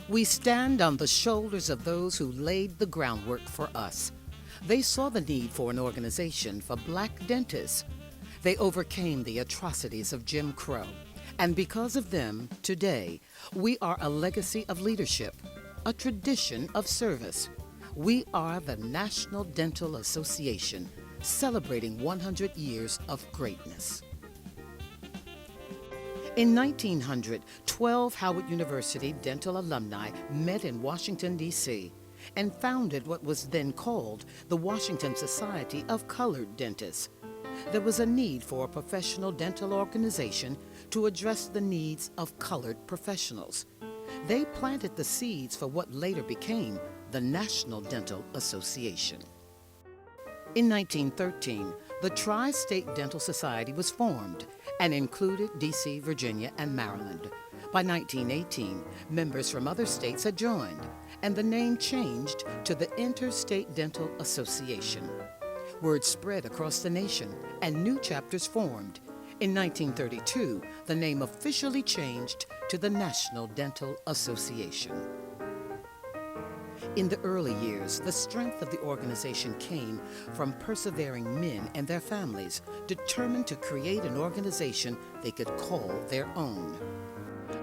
We stand on the shoulders of those who laid the groundwork for us. They saw the need for an organization for black dentists. They overcame the atrocities of Jim Crow. And because of them, today, we are a legacy of leadership, a tradition of service. We are the National Dental Association, celebrating 100 years of greatness. In 1900, 12 Howard University dental alumni met in Washington, D.C., and founded what was then called the Washington Society of Colored Dentists. There was a need for a professional dental organization to address the needs of colored professionals. They planted the seeds for what later became the National Dental Association. In 1913, the Tri-State Dental Society was formed and included D.C., Virginia, and Maryland. By 1918, members from other states had joined, and the name changed to the Interstate Dental Association. Word spread across the nation, and new chapters formed. In 1932, the name officially changed to the National Dental Association. In the early years, the strength of the organization came from persevering men and their families, determined to create an organization they could call their own.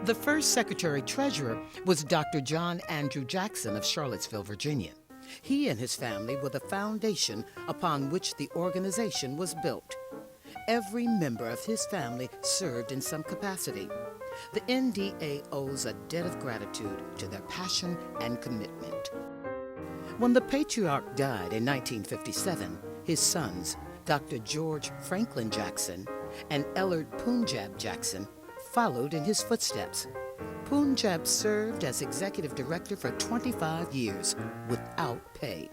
The first secretary-treasurer was Dr. John Andrew Jackson of Charlottesville, Virginia. He and his family were the foundation upon which the organization was built. Every member of his family served in some capacity. The NDA owes a debt of gratitude to their passion and commitment. When the patriarch died in 1957, his sons, Dr. George Franklin Jackson and Ellard Punjab Jackson, followed in his footsteps. Punjab served as executive director for 25 years without pay.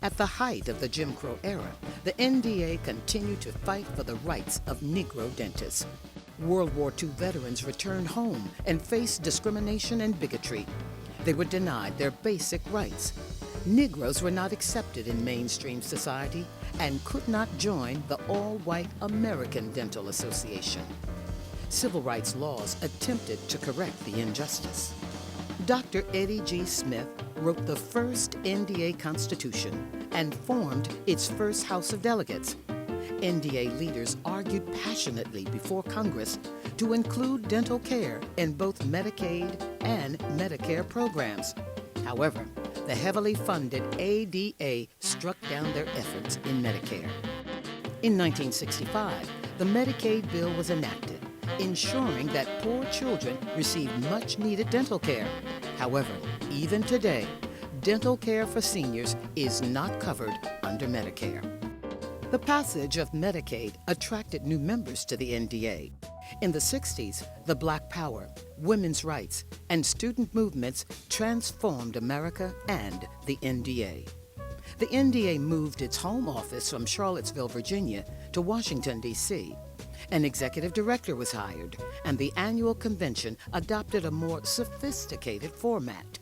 At the height of the Jim Crow era, the NDA continued to fight for the rights of Negro dentists. World War II veterans returned home and faced discrimination and bigotry. They were denied their basic rights. Negroes were not accepted in mainstream society and could not join the all-white American Dental Association. Civil rights laws attempted to correct the injustice. Dr. Eddie G. Smith wrote the first NDA Constitution and formed its first House of Delegates. NDA leaders argued passionately before Congress to include dental care in both Medicaid and Medicare programs. However, the heavily funded ADA struck down their efforts in Medicare. In 1965, the Medicaid bill was enacted, ensuring that poor children received much-needed dental care. However, even today, dental care for seniors is not covered under Medicare. The passage of Medicaid attracted new members to the NDA. In the 60s, the Black Power, women's rights, and student movements transformed America and the NDA. The NDA moved its home office from Charlottesville, Virginia, to Washington, D.C. An executive director was hired, and the annual convention adopted a more sophisticated format.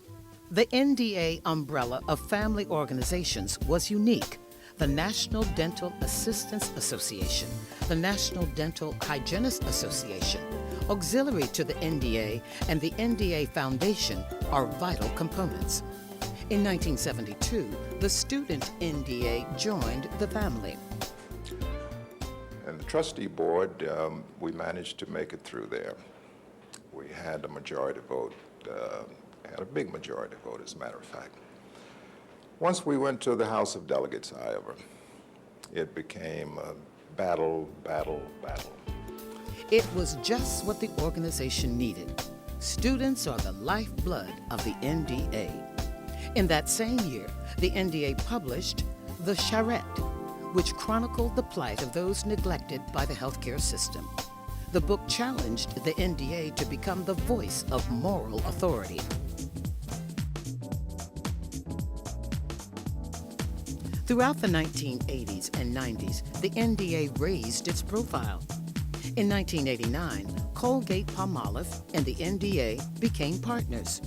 The NDA umbrella of family organizations was unique. The National Dental Assistants Association, the National Dental Hygienists Association, auxiliary to the NDA, and the NDA Foundation are vital components. In 1972, the student NDA joined the family. And the trustee board, we managed to make it through there. We had a majority vote, had a big majority vote, as a matter of fact. Once we went to the House of Delegates, however, it became a battle. It was just what the organization needed. Students are the lifeblood of the NDA. In that same year, the NDA published The Charrette, which chronicled the plight of those neglected by the healthcare system. The book challenged the NDA to become the voice of moral authority. Throughout the 1980s and 90s, the NDA raised its profile. In 1989, Colgate-Palmolive and the NDA became partners.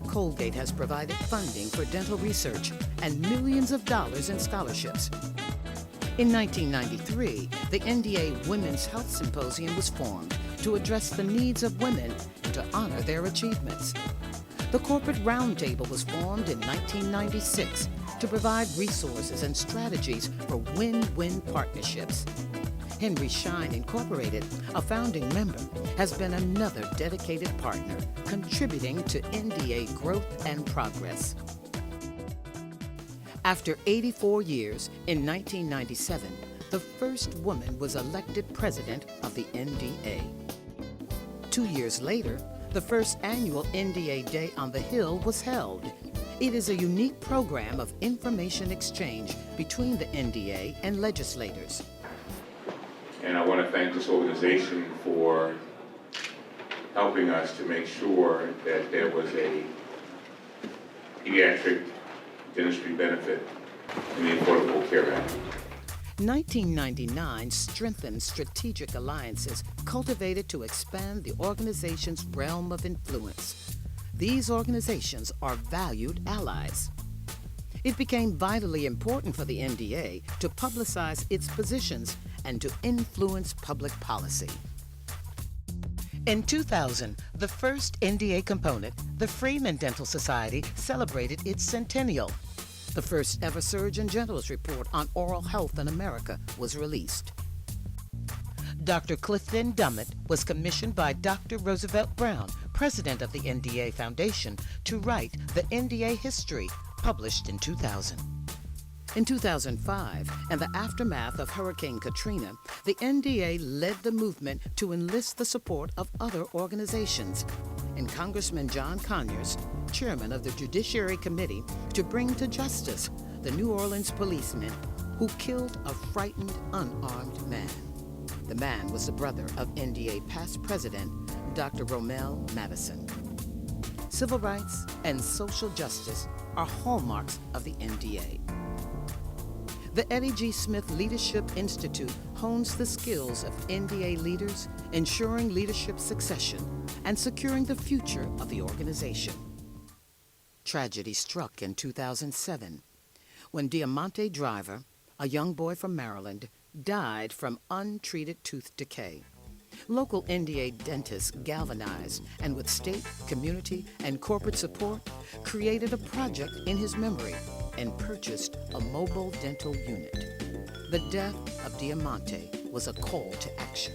Colgate has provided funding for dental research and millions of dollars in scholarships. In 1993, the NDA Women's Health Symposium was formed to address the needs of women and to honor their achievements. The Corporate Roundtable was formed in 1996 to provide resources and strategies for win-win partnerships. Henry Schein Incorporated, a founding member, has been another dedicated partner, contributing to NDA growth and progress. After 84 years, in 1997, the first woman was elected president of the NDA. 2 years later, the first annual NDA Day on the Hill was held. It is a unique program of information exchange between the NDA and legislators. And I want to thank this organization for helping us to make sure that there was a pediatric dentistry benefit in the Affordable Care Act. 1999 strengthened strategic alliances cultivated to expand the organization's realm of influence. These organizations are valued allies. It became vitally important for the NDA to publicize its positions and to influence public policy. In 2000, the first NDA component, the Freeman Dental Society, celebrated its centennial. The first ever Surgeon General's report on oral health in America was released. Dr. Clifton Dummett was commissioned by Dr. Roosevelt Brown, president of the NDA Foundation, to write the NDA History, published in 2000. In 2005, and the aftermath of Hurricane Katrina, the NDA led the movement to enlist the support of other organizations, and Congressman John Conyers, chairman of the Judiciary Committee, to bring to justice the New Orleans policeman who killed a frightened, unarmed man. The man was the brother of NDA past president, Dr. Romel Madison. Civil rights and social justice are hallmarks of the NDA. The Eddie G. Smith Leadership Institute hones the skills of NDA leaders, ensuring leadership succession and securing the future of the organization. Tragedy struck in 2007 when Diamante Driver, a young boy from Maryland, died from untreated tooth decay. Local NDA dentists galvanized and with state, community, and corporate support created a project in his memory and purchased a mobile dental unit. The death of Diamante was a call to action.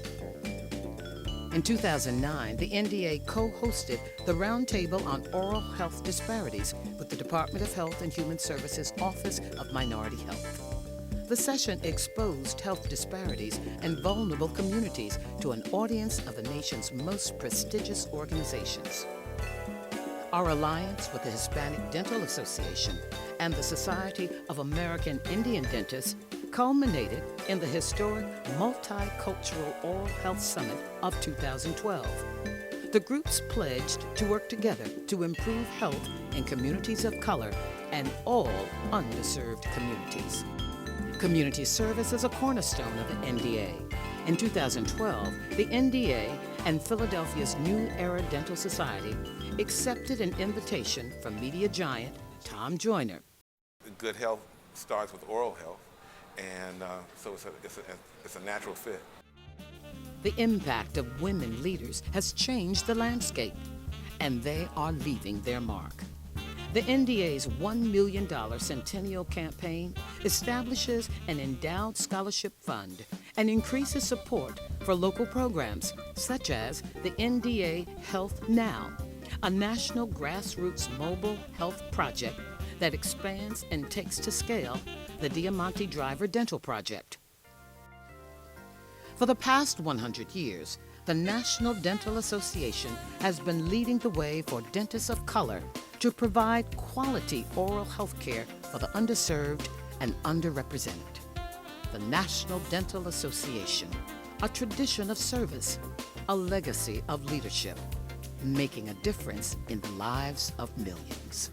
In 2009, the NDA co-hosted the Roundtable on Oral Health Disparities with the Department of Health and Human Services Office of Minority Health. The session exposed health disparities and vulnerable communities to an audience of the nation's most prestigious organizations. Our alliance with the Hispanic Dental Association and the Society of American Indian Dentists culminated in the historic Multicultural Oral Health Summit of 2012. The groups pledged to work together to improve health in communities of color and all underserved communities. Community service is a cornerstone of the NDA. In 2012, the NDA and Philadelphia's New Era Dental Society accepted an invitation from media giant Tom Joyner. Good health starts with oral health, and so it's a natural fit. The impact of women leaders has changed the landscape, and they are leaving their mark. The NDA's $1 million Centennial campaign establishes an endowed scholarship fund and increases support for local programs such as the NDA Health Now, a national grassroots mobile health project that expands and takes to scale the Diamante Driver Dental Project. For the past 100 years, the National Dental Association has been leading the way for dentists of color to provide quality oral health care for the underserved and underrepresented. The National Dental Association, a tradition of service, a legacy of leadership, making a difference in the lives of millions.